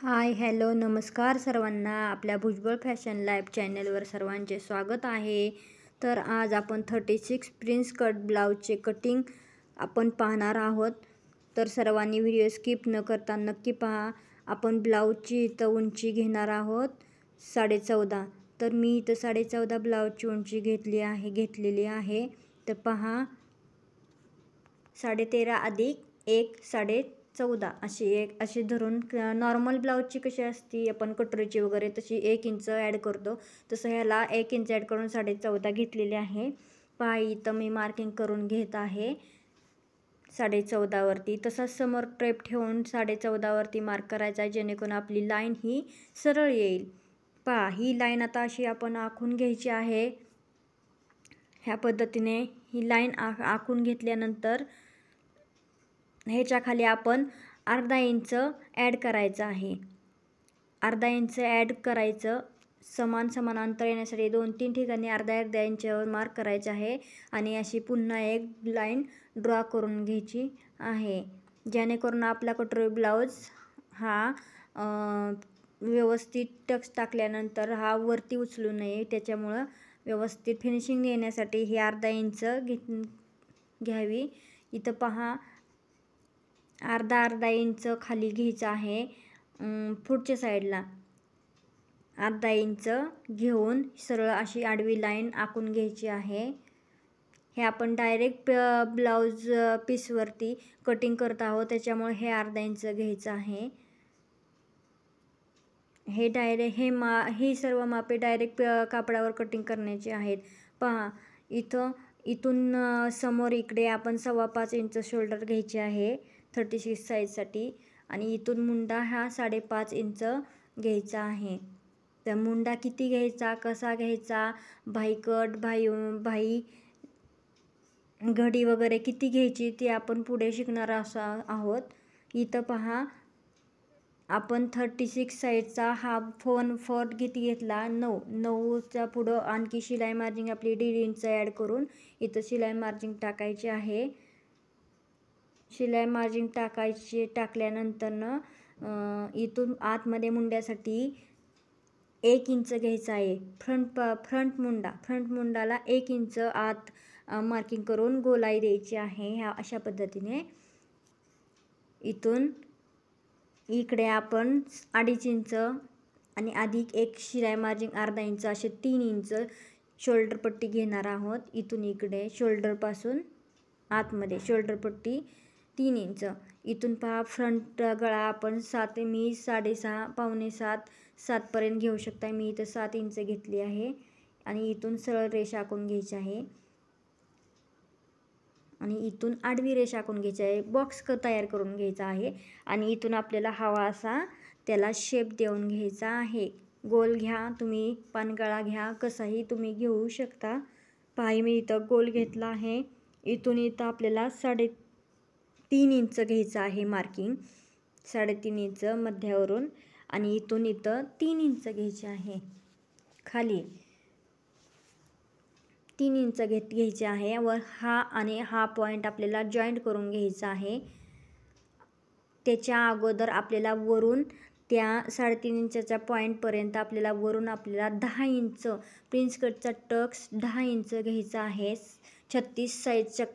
Hi hello नमस्कार सर्वांना. आपल्या भुजबळ फॅशन लाईफ चॅनलवर सर्वांचे स्वागत आहे. तर आज आपण 36 प्रिन्स कट ब्लाऊजचे कटिंग आपण पाहणार आहोत. तर सर्वांनी व्हिडिओ स्किप न करता नक्की पहा. आपण ब्लाऊजची इथं उंची घेणार आहोत 14.5. तर मी इथं 14.5 ब्लाऊजची उंची घेतलेली आहे. तर पहा 13.5 अधिक 1 14.5 अशी धरून नॉर्मल ब्लाऊजची कशी असती आपण कटोरीची वगैरे तशी 1 इंच ॲड करतो, तसं ह्याला 1 इंच ॲड करून 14.5 घेतलेले आहे. पहा इथं मी मार्किंग करून घेत आहे 14.5 वरती. तसाच समोर टेप ठेवून 14.5 वरती मार्क करायचा आहे, जेणेकरून आपली लाईन ही सरळ येईल. पहा ही लाईन आता अशी आपण आखून घ्यायची आहे. ह्या पद्धतीने ही लाईन आखून घेतल्यानंतर ह्याच्या खाली आपण अर्धा इंच ॲड करायचं आहे. अर्धा इंच ॲड करायचं. समान अंतर येण्यासाठी 2-3 ठिकाणी अर्धा इंचावर मार्क करायचं आहे आणि अशी पुन्हा एक लाईन ड्रॉ करून घ्यायची आहे, जेणेकरून आपला कटोरी ब्लाऊज हा व्यवस्थित टक्स टाकल्यानंतर हा वरती उचलू नये. त्याच्यामुळं व्यवस्थित फिनिशिंग येण्यासाठी ही अर्धा इंच घ्यावी. इथं पहा अर्धा इंच खाली घ्यायचं आहे. पुढच्या साईडला अर्धा इंच घेऊन सरळ अशी आडवी लाईन आखून घ्यायची आहे. हे आपण डायरेक्ट ब्लाऊज पीसवरती कटिंग करत आहोत, त्याच्यामुळे हे अर्धा इंच घ्यायचं आहे. ही सर्व मापे डायरेक्ट कापडावर कटिंग करण्याची आहेत. पहा इथून समोर इकडे आपण 5.25 इंच शोल्डर घ्यायचे आहे 36 साईजसाठी आणि इथून मुंडा हा 5.5 इंच घ्यायचा आहे. तर मुंडा किती घ्यायचा, कसा घ्यायचा, भाई घडी वगैरे किती घ्यायची ते आपण पुढे शिकणार आहोत. इथं पहा आपण 36 साईजचा हा 1/4 किती घेतला 9च्या पुढं आणखी शिलाई मार्जिंग आपली 1.5 इंच ॲड करून इथं शिलाई मार्जिंग टाकायची आहे. शिलाई मार्जिंग टाकल्यानंतर इथून आतमध्ये मुंड्यासाठी 1 इंच घ्यायचा आहे. फ्रंट मुंडाला 1 इंच आत मार्किंग करून गोलाई द्यायची आहे. ह्या अशा पद्धतीने इथून इकडे आपण 2.5 इंच आणि अधिक 1 शिलाई मार्जिंग अर्धा इंच असे 3 इंच शोल्डर पट्टी घेणार आहोत. इथून इकडे शोल्डरपासून आतमध्ये शोल्डर पट्टी 3 इंच. इथून पहा फ्रंट गळा आपण 6.5 पावणे 7 पर्यंत घेऊ शकता. मी इथं 7 इंच घेतली आहे आणि इथून सरळ रेषा आखून घ्यायची आहे आणि इथून आडवी रेषा आखून घ्यायची आहे. बॉक्स तयार करून घ्यायचा आहे आणि इथून आपल्याला हवा असा त्याला शेप देऊन घ्यायचा आहे. गोल घ्या तुम्ही, पानगळा घ्या, कसाही तुम्ही घेऊ शकता. पहा मी इथं गोल घेतला आहे. इथून इथं आपल्याला 3.5 इंच घ्यायचं आहे मार्किंग, 3.5 इंच मध्यावरून आणि इथून इथं 3 इंच घ्यायचे आहे. खाली 3 इंच घ्यायचे आहे व हा पॉईंट आपल्याला जॉईंट करून घ्यायचा आहे. त्याच्या अगोदर आपल्याला वरून त्या 3.5 इंचच्या पॉईंटपर्यंत आपल्याला 10 इंच प्रिन्स कटचा टक्स 10 इंच घ्यायचा आहे. 36 साईजच्या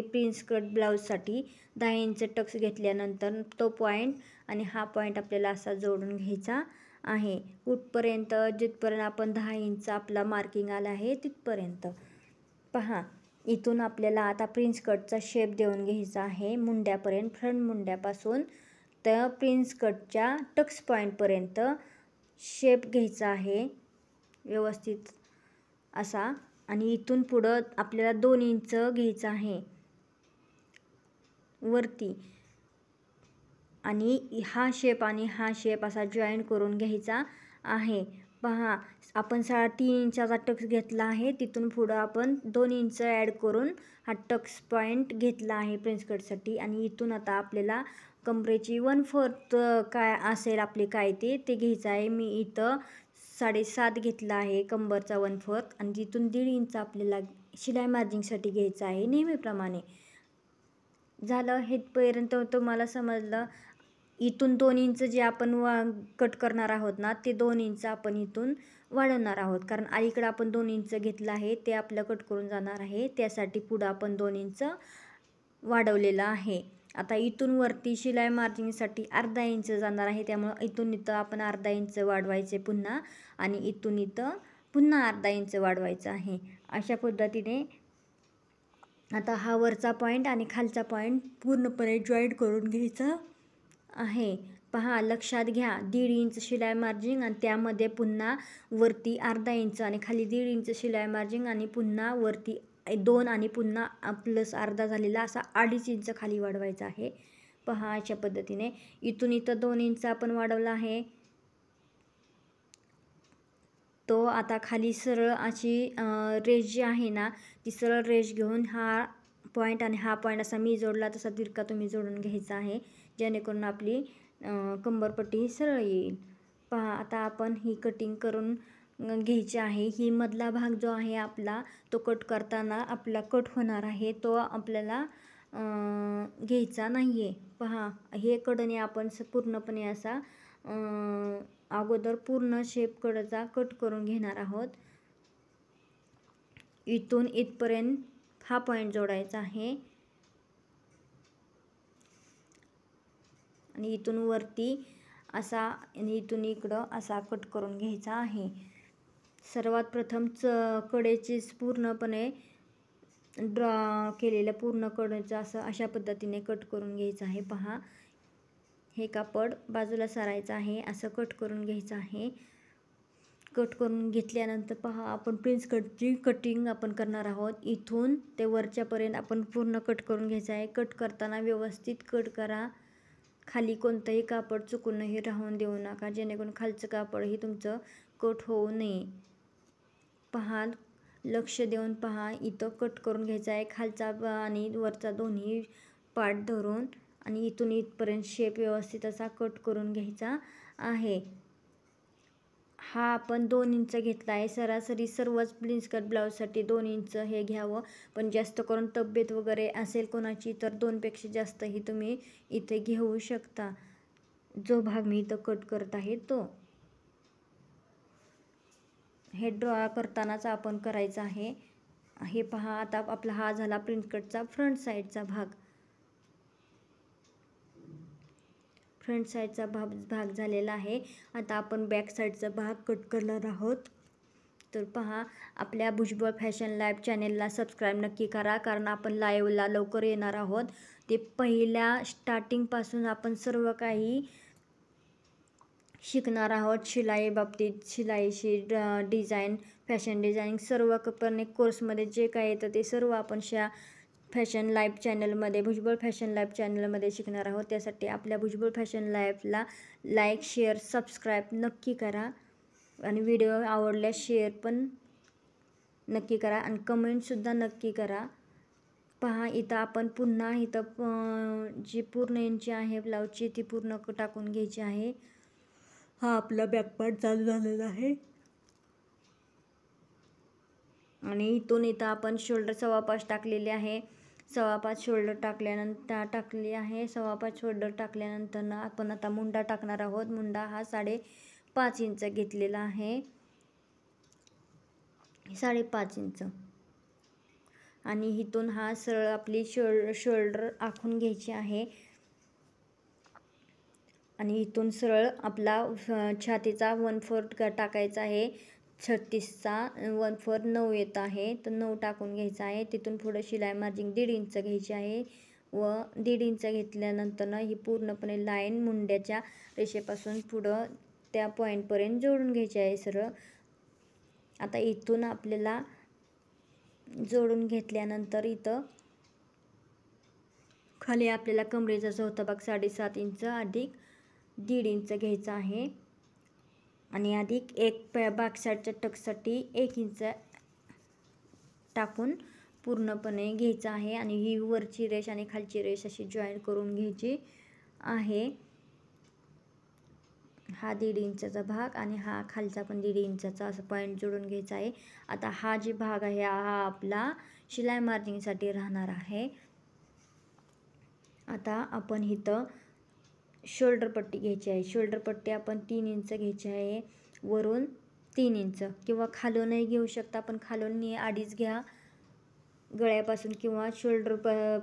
प्रिन्स कट ब्लाऊजसाठी 10 इंच टक्स घेतल्यानंतर तो पॉईंट आणि हा पॉईंट आपल्याला असा जोडून घ्यायचा आहे. कुठपर्यंत, जिथपर्यंत आपण 10 इंच आपला मार्किंग आला आहे तिथपर्यंत. पहा इथून आपल्याला आता प्रिन्स कटचा शेप देऊन घ्यायचा आहे मुंड्यापर्यंत. फ्रंट मुंड्यापासून तर प्रिन्स कटच्या टक्स पॉईंटपर्यंत शेप घ्यायचा आहे व्यवस्थित असा आणि इथून पुढं आपल्याला 2 इंच घ्यायचा आहे वरती आणि हा शेप असा जॉईंट करून घ्यायचा आहे. पहा आपण 3.5 इंचाचा टक्स घेतला आहे. तिथून पुढं आपण 2 इंच ॲड करून हा टक्स पॉईंट घेतला आहे प्रिन्स कटसाठी आणि इथून आता आपल्याला कमरेची 1/4 काय असेल आपले ते घ्यायचं आहे. मी इथं 7.5 घेतला आहे कंबरचा 1/4 आणि तिथून 1.5 इंच आपल्याला शिलाई मार्जिंगसाठी घ्यायचं आहे. नेहमीप्रमाणे झालं हेपर्यंत तुम्हाला समजलं. इथून 2 इंच जे आपण कट करणार आहोत ना, ते 2 इंच आपण इथून वाढवणार आहोत, कारण अलीकडं आपण 2 इंच घेतलं आहे ते आपलं कट करून जाणार आहे, त्यासाठी पुढं आपण 2 इंच वाढवलेलं आहे. आता इथून वरती शिलाई मार्जिंगसाठी अर्धा इंच जाणार आहे, त्यामुळं इथून इथं आपण अर्धा इंच वाढवायचे पुन्हा, आणि इथून इथं पुन्हा अर्धा इंच वाढवायचं आहे. अशा पद्धतीने आता हा वरचा पॉईंट आणि खालचा पॉईंट पूर्णपणे जॉईंट करून घ्यायचा आहे. पहा, लक्षात घ्या, 1.5 इंच शिलाई मार्जिंग आणि त्यामध्ये पुन्हा वरती अर्धा इंच आणि खाली 1.5 इंच शिलाई मार्जिंग आणि पुन्हा वरती 2 आणि पुन्हा प्लस अर्धा झालेला असा 2.5 इंच खाली वाढवायचा आहे. पहा, अशा पद्धतीने इथून इथं 2 इंच आपण वाढवला आहे. तो आता खाली सरळ अशी रेष जी आहे ना, ती सरळ रेष घेऊन हा पॉईंट आणि हा पॉईंट असा मी जोडला तसा तिरका तुम्ही जोडून घ्यायचा आहे, जेणेकरून आपली कंबरपट्टी ही सरळ येईल. पहा, आता आपण ही कटिंग करून घ्यायची आहे. ही मधला भाग जो आहे आपला, तो कट करताना आपला कट होणार आहे, तो आपल्याला घ्यायचा नाही आहे. पहा, हे कडने आपण पूर्णपणे असा अगोदर पूर्ण शेप कडचा कट करून घेणार आहोत. इथून इथपर्यंत हा पॉईंट जोडायचा आहे आणि इथून वरती असा आणि इथून इकडं असा कट करून घ्यायचा आहे. सर्वात प्रथम कडेची पूर्णपणे ड्रॉ केलेलं पूर्ण कडेचं असं अशा पद्धतीने कट करून घ्यायचं आहे. पहा, हे कापड बाजूला सारायचं आहे, असं कट करून घ्यायचं आहे. कट करून घेतल्यानंतर पहा, आपण प्रिन्स कटची कटिंग आपण करणार आहोत. इथून ते वरच्यापर्यंत आपण पूर्ण कट करून घ्यायचं आहे. कट करताना व्यवस्थित कट करा, खाली कोणतंही कापड चुकूनही राहून देऊ नका, जेणेकरून खालचं कापडही तुमचं कट होऊ नये. पहा, लक्ष देऊन पहा, इथं कट करून घ्यायचं आहे, खालचा आणि वरचा दोन्ही पार्ट धरून, आणि इथून इथपर्यंत शेप व्यवस्थित असा कट करून घ्यायचा आहे. हा आपण 2 इंच घेतला आहे. सरासरी सर्वच प्रिन्स कट ब्लाऊजसाठी 2 इंच हे घ्यावं, पण जास्त करून तब्येत वगैरे असेल कोणाची तर 2पेक्षा जास्तही तुम्ही इथे घेऊ शकता. जो भाग मी इथं कट करत आहे तो हे ड्रॉ करतानाच आपण करायचं आहे. हे पहा, आता आपला हा झाला प्रिन्स कटचा फ्रंट साईडचा भाग. फ्रंट साईडचा भाग झालेला आहे. आता आपण बॅक साईडचा भाग कट करणार आहोत. तर पहा, आपल्या भुजबळ फॅशन लाईव्ह चॅनेलला सबस्क्राईब नक्की करा, कारण आपण लाईव्हला लवकर येणार आहोत. ते पहिल्या स्टार्टिंगपासून आपण सर्व काही शिकणार आहोत. शिलाई बाबतीत, शिलाईशी डिझाईन, फॅशन डिझाईनिंग सर्व कोर्समध्ये जे काय येतं ते सर्व आपण फॅशन लाईव्ह चॅनलमध्ये, भुजबळ फॅशन लाईव्ह चॅनलमध्ये शिकणार आहोत. त्यासाठी आपल्या भुजबळ फॅशन लाईव्हला लाईक, शेअर, सबस्क्राईब नक्की करा, आणि व्हिडिओ आवडल्यास शेअर पण नक्की करा, आणि कमेंटसुद्धा नक्की करा. पहा, इथं आपण पुन्हा इथं जी पूर्ण इंची आहे ब्लाऊजची ती पूर्ण टाकून घ्यायची आहे. हा आपला बॅकपार्ट चालू झालेला आहे, आणि इथून इथं आपण शोल्डर 5.25 टाकलेले आहे. 5.25 शोल्डर टाकली आहे. 5.25 शोल्डर टाकल्यानंतर आपण आता मुंडा टाकणार आहोत. मुंडा हा 5.5 इंच घेतलेला आहे, 5.5 इंच, आणि इथून हा सरळ आपली शोल्डर आखून घ्यायची आहे, आणि इथून सरळ आपला छातीचा 1/4 टाकायचा आहे. 36चा 1/4 9 येत आहे, तर 9 टाकून घ्यायचा आहे. तिथून पुढं शिलाई मार्जिंग 1.5 इंच घ्यायची आहे, व 1.5 इंच घेतल्यानंतर ही पूर्णपणे लाईन मुंड्याच्या रेषेपासून पुढं त्या पॉईंटपर्यंत जोडून घ्यायची आहे सरळ. आता इथून आपल्याला जोडून घेतल्यानंतर इथं खाली आपल्याला कमरेचा चौथा भाग 7.5 इंच अधिक 1.5 इंच घ्यायचा आहे, आणि अधिक एक बॅक साईडच्या टक्ससाठी 1 इंच टाकून पूर्णपणे घ्यायचा आहे, आणि ही वरची रेष आणि खालची रेष अशी जॉईन करून घ्यायची आहे. हा 1.5 इंचाचा भाग आणि हा खालचा पण 1.5 इंचाचा असं पॉईंट जोडून घ्यायचा आहे. आता हा जे भाग आहे हा आपला शिलाई मार्जिंगसाठी राहणार आहे. आता आपण इथं शोल्डर पट्टी घ्यायची आहे. शोल्डर पट्टी आपण 3 इंच घ्यायची आहे, वरून 3 इंच किंवा खालूनही घेऊ शकता, पण खालून 2.5 घ्या गळ्यापासून किंवा शोल्डर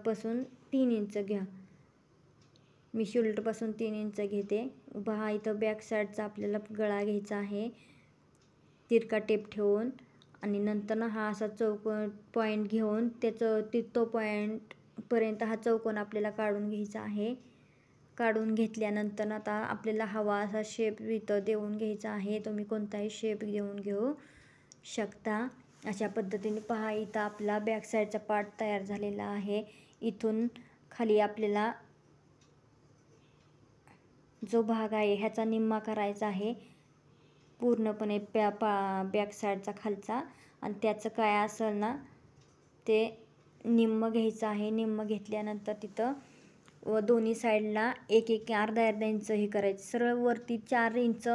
पासून 3 इंच घ्या. मी शोल्डरपासून 3 इंच घेते. पहा इथं बॅक साईडचा आपल्याला गळा घ्यायचा आहे तिरका टेप ठेवून, आणि नंतर ना हा असा चौकोन पॉईंट घेऊन तो पॉईंटपर्यंत हा चौकोन आपल्याला काढून घ्यायचा आहे. काढून घेतल्यानंतर आता आपल्याला हवा असा शेप इथं देऊन घ्यायचा आहे. तुम्ही कोणताही शेप देऊन घेऊ शकता. अशा पद्धतीने पहा इथं आपला बॅक साईडचा पार्ट तयार झालेला आहे. इथून खाली आपल्याला जो भाग आहे ह्याचा निम्मा करायचा आहे पूर्णपणे बॅक साईडचा खालचा, आणि त्याचं काय असेल ना ते निम्म घ्यायचं आहे. निम्म घेतल्यानंतर तिथं व दोन्ही साईडला एक अर्धा इंच हे करायचं. सरळ वरती 4 इंच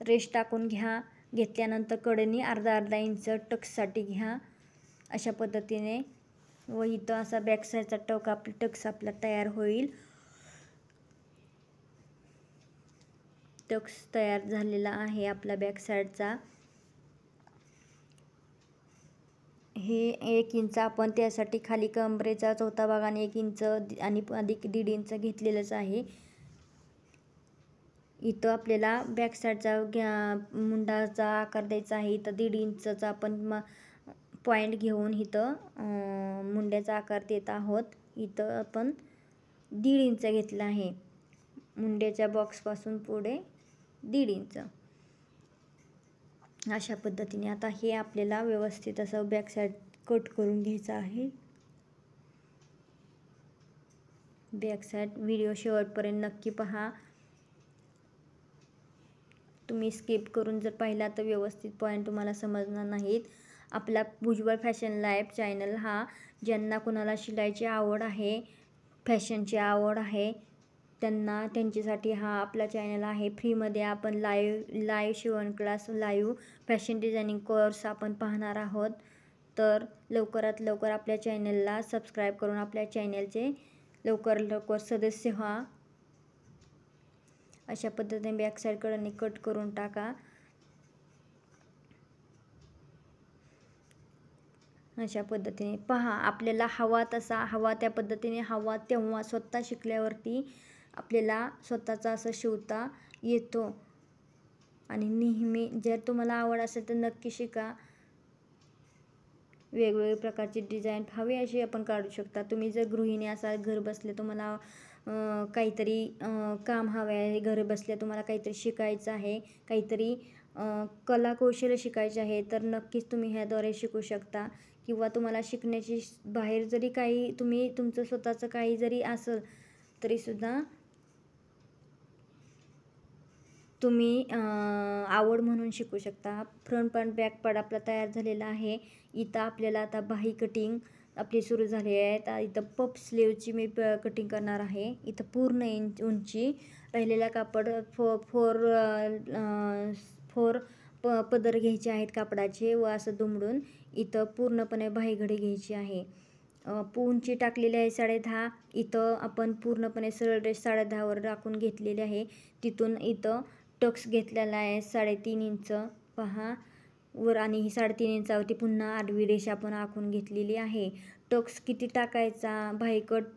रेष टाकून घ्या. घेतल्यानंतर कडेने अर्धा इंच टक्ससाठी घ्या. अशा पद्धतीने व इथं असा बॅक साईडचा टक्स आपला तयार होईल. टक्स तयार झालेला आहे आपला बॅक साईडचा. हे 1 इंच आपण त्यासाठी खाली कमरेचा चौथा भाग आणि 1 इंच आणि अधिक 1.5 इंच घेतलेलंच आहे. इथं आपल्याला बॅक साईडचा मुंडाचा आकार द्यायचा आहे. इथं 1.5 इंचचा आपण पॉईंट घेऊन इथं मुंड्याचा आकार देत आहोत. इथं आपण 1.5 इंच घेतला आहे. मुंड्याच्या बॉक्सपासून पुढे 1.5 इंच. अशा पद्धतीने आता हे आपल्याला व्यवस्थित असं बॅक साईड कट करून घ्यायचं आहे. बॅक साईड व्हिडिओ शेवटपर्यंत नक्की पहा. तुम्ही स्किप करून जर पाहिला तर व्यवस्थित पॉईंट तुम्हाला समजणार नाहीत. आपला भुजबळ फॅशन लाईफ चॅनल हा ज्यांना कोणाला शिलाईची आवड आहे, फॅशनची आवड आहे, त्यांच्यासाठी हा आपला चॅनल आहे. फ्रीमध्ये आपण लाईव्ह शिवण class, live fashion designing course आपण पाहणार आहोत. तर लवकरात लवकर आपल्या चॅनलला सबस्क्राईब करून आपल्या चॅनलचे लवकर सदस्य व्हा. अशा पद्धतीने बॅक साईडकडे कट करून टाका. अशा पद्धतीने पहा आपल्याला हवा त्या पद्धतीने हवा तेव्हा स्वतः शिकल्यावरती आपल्याला स्वतःचा असं शिवता येतो. आणि नेहमी जर तुम्हाला आवड असेल तर नक्की शिका. वेगवेगळ्या प्रकारची डिझाईन हवी अशी आपण काढू शकता. तुम्ही जर गृहिणी असाल, घर बसल्या तुम्हाला काहीतरी काम हवे आहे, घर बसल्या तुम्हाला काहीतरी शिकायचं आहे, काहीतरी कला कौशल्य शिकायचे आहे, तर नक्कीच तुम्ही ह्याद्वारे शिकू शकता. किंवा तुम्हाला शिकण्याची बाहेर जरी काही तुमचं स्वतःचं काही जरी असेल तरीसुद्धा तुम्ही आवड म्हणून शिकू शकता. फ्रंट पार्ट बॅक पार्ट आपला तयार झालेला आहे. इथं आपल्याला आता बाही कटिंग आपली सुरू झाली आहे. इथं पफ स्लीवची मी कटिंग करणार आहे. इथं पूर्ण उंची राहिलेला कापड फोर पदर घ्यायचे आहेत कापडाचे व असं दुमडून इथं पूर्णपणे बाहीघडी घ्यायची आहे. उंची टाकलेली आहे 10.5. इथं आपण पूर्णपणे सरळ रेष 10.5 वर राखून घेतलेली आहे. तिथून इथं टक्स घेतलेला आहे 3.5 इंच पहा वर, आणि ही 3.5 इंचावरती पुन्हा आडवी रेष आपण आखून घेतलेली आहे. टक्स किती टाकायचा,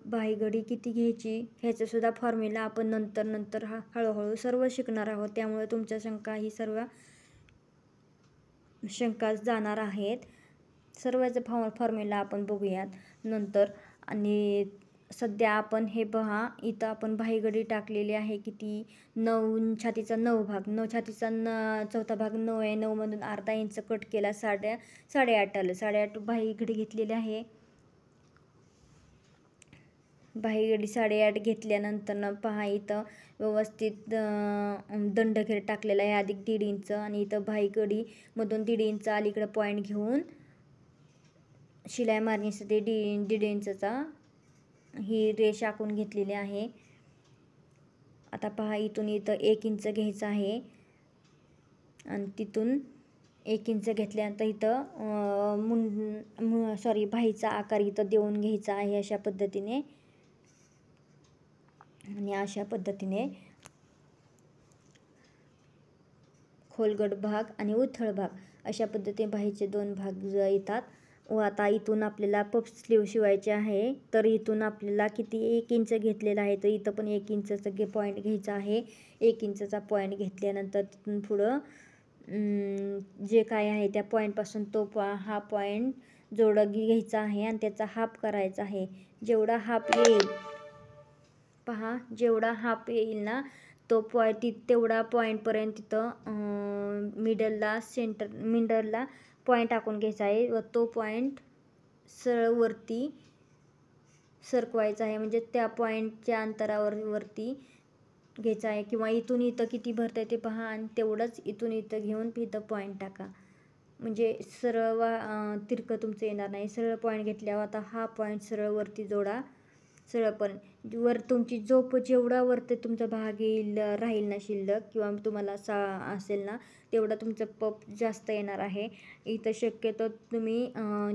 बाहीघडी किती घ्यायची ह्याचा सुद्धा फॉर्म्युला आपण नंतर हळूहळू सर्व शिकणार आहोत. त्यामुळे तुमच्या सर्व शंका जाणार आहेत. सर्वांचा फॉर्म्युला आपण बघूयात नंतर. आणि सध्या आपण हे पहा इथं आपण बाहीघडी टाकलेली आहे किती 9, छातीचा 9 भाग, छातीचा चौथा भाग 9 आहे. 9 मधून अर्धा इंच कट केला, 8.5 आलं. 8.5 बाहीघडी घेतलेली आहे. बाहीघडी 8.5 घेतल्यानंतर पहा इथं व्यवस्थित दंडघेर टाकलेला आहे अधिक 1.5 इंच, आणि इथं बाहीघडी मधून 1.5 इंच अलीकडे पॉईंट घेऊन शिलाई मारण्यासाठी 1.5 इंचचा ही रेष आखून घेतलेली आहे. आता पहा इथून इथं 1 इंच घ्यायचं आहे, आणि तिथून 1 इंच घेतल्यानंतर इथं बाहीचा आकार इथं देऊन घ्यायचा आहे अशा पद्धतीने. आणि अशा पद्धतीने खोलगट भाग आणि उथळ भाग अशा पद्धतीने बाहीचे 2 भाग येतात. व आता इथून आपल्याला पफ स्लीव शिवायचे आहे. तर इथून आपल्याला किती 1 इंच घेतलेला आहे, तर इथं पण 1 इंचचा पॉईंट घ्यायचा आहे. 1 इंचचा पॉईंट घेतल्यानंतर तिथून पुढं जे काय आहे त्या पॉईंटपासून हा पॉईंट जोडा घ्यायचा आहे आणि त्याचा हाफ करायचा आहे. जेवढा हाफ येईल पहा, जेवढा हाफ येईल ना तो तेवढा पॉईंटपर्यंत तिथं मिडलला पॉईंट टाकून घ्यायचा आहे व तो पॉईंट सरळ वरती सरकवायचा आहे. म्हणजे त्या पॉईंटच्या अंतरावर वरती घ्यायचा आहे किंवा इथून इथं किती भरतं आहे ते पहा आणि तेवढंच इथून इथं घेऊन इथं पॉईंट टाका. म्हणजे सरळ तिरकं तुमचं येणार नाही. सरळ पॉईंट घेतल्यावर आता हा पॉईंट सरळ वरती जोडा. सरळपणे वर तुमची जेवढा वरती तुमचा भाग येईल राहील ना शिल्लक किंवा तुम्हाला असेल ना तेवढा तुमचं पफ जास्त येणार आहे. इथं शक्यतो तुम्ही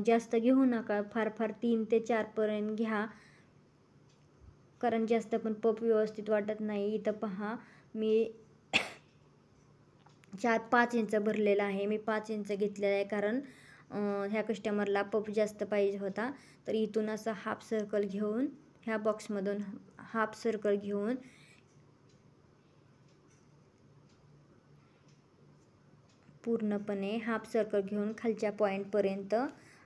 जास्त घेऊ नका, फार 3 ते 4 पर्यंत घ्या, कारण जास्त पण पफ व्यवस्थित वाटत नाही. इथं पहा मी 4-5 इंच भरलेला आहे. मी 5 इंच घेतलेला आहे कारण ह्या कस्टमरला पफ जास्त पाहिजे होता. तर इथून असं हाफ सर्कल घेऊन ह्या बॉक्समधून हाफ सर्कल घेऊन पूर्णपणे हाफ सर्कल घेऊन खालच्या पॉईंटपर्यंत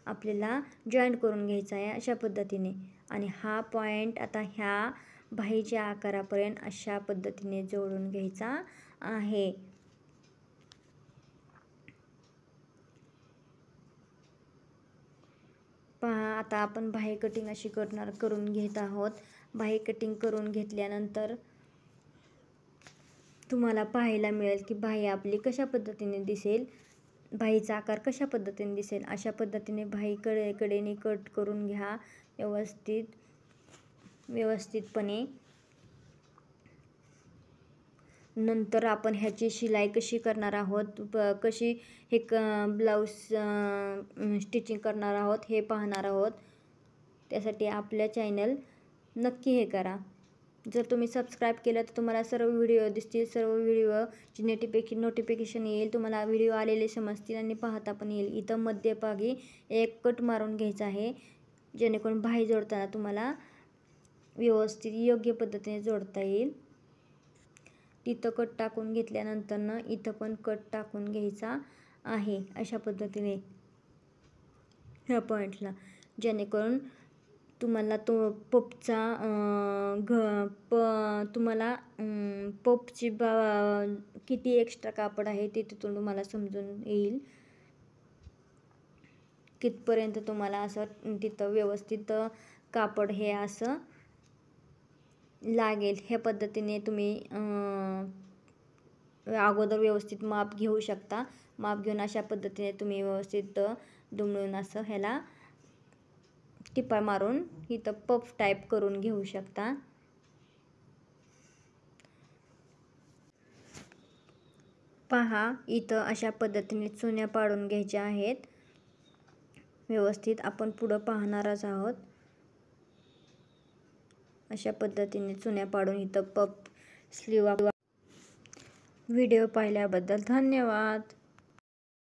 आपल्याला जॉईंट करून घ्यायचा आहे अशा पद्धतीने. आणि हा पॉईंट आता ह्या बाहीच्या आकारापर्यंत अशा पद्धतीने जोडून घ्यायचा आहे. पहा, आता आपण बाही कटिंग अशी करून घेत आहोत. बाही कटिंग करून घेतल्यानंतर तुम्हाला पाहायला मिळेल की बाही आपली कशा पद्धतीने दिसेल, बाहीचा आकार कशा पद्धतीने दिसेल. अशा पद्धतीने बाही कडेने कट करून घ्या व्यवस्थितपणे. नंतर आपण ह्याची शिलाई कशी करणार आहोत, कशी हे ब्लाऊज स्टिचिंग करणार आहोत हे पाहणार आहोत. त्यासाठी आपल्या चॅनल नक्की हे करा. जर तुम्ही सबस्क्राईब केलं तर तुम्हाला सर्व व्हिडिओ दिसतील, सर्व व्हिडिओची नोटिफिकेशन येईल, तुम्हाला व्हिडिओ आलेले समजतील आणि पाहता पण येईल. इथं मध्यभागी एक कट मारून घ्यायचा आहे जेणेकरून बाही जोडताना तुम्हाला व्यवस्थित योग्य पद्धतीने जोडता येईल. तिथं कट टाकून घेतल्यानंतर इथं पण कट टाकून घ्यायचा आहे अशा पद्धतीने ह्या पॉईंटला, जेणेकरून तुम्हाला तो तुम्हाला पफची किती एक्स्ट्रा कापड आहे ते तिथून तुम्हाला समजून येईल. कितपर्यंत तुम्हाला असं तिथं व्यवस्थित कापड हे असं लागेल ह्या पद्धतीने तुम्ही अगोदर व्यवस्थित माप घेऊ शकता. माप घेऊन अशा पद्धतीने तुम्ही व्यवस्थित दुमडून असं ह्याला टिपा मारून इथं पफ टाईप करून घेऊ शकता. पहा, इथं अशा पद्धतीने चुन्या पाडून घ्यायच्या आहेत. व्यवस्थित आपण पुढं पाहणारच आहोत. अशा पद्धतीने चुन्या पाडून इथं पफ स्लीव. व्हिडिओ पाहिल्याबद्दल धन्यवाद.